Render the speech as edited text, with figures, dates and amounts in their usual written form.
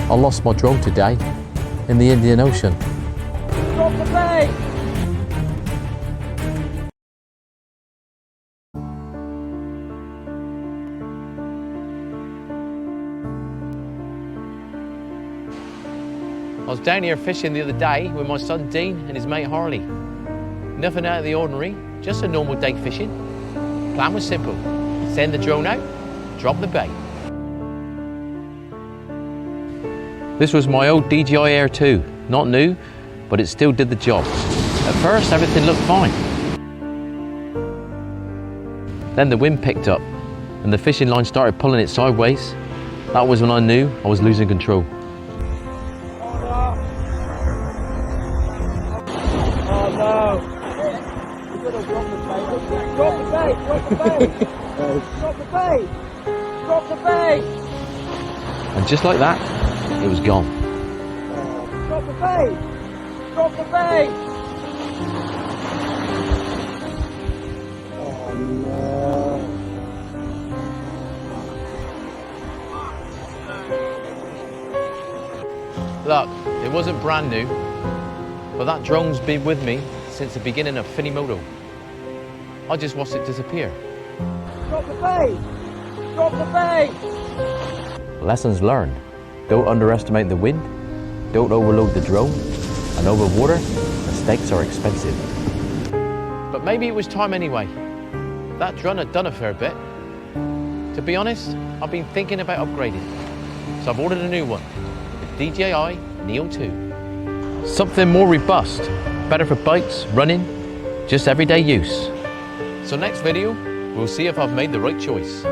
I lost my drone today in the Indian Ocean. Drop the bait! I was down here fishing the other day with my son Dean and his mate Harley. Nothing out of the ordinary, just a normal day fishing. Plan was simple: send the drone out, drop the bait. This was my old DJI Air 2, not new, but it still did the job. At first everything looked fine. Then the wind picked up and the fishing line started pulling it sideways. That was when I knew I was losing control. Drop the bait! Drop the bait! Drop the bait! Drop the bait! And just like that, it was gone. Drop the bait! Drop the bait! Oh no! Look, it wasn't brand new, but that drone's been with me since the beginning of Finimoto. I just watched it disappear. Drop the bait! Drop the bait! Lessons learned. Don't underestimate the wind, don't overload the drone, and over water, mistakes are expensive. But maybe it was time anyway. That drone had done a fair bit. To be honest, I've been thinking about upgrading. So I've ordered a new one, the DJI Neo 2. Something more robust, better for bikes, running, just everyday use. So next video, we'll see if I've made the right choice.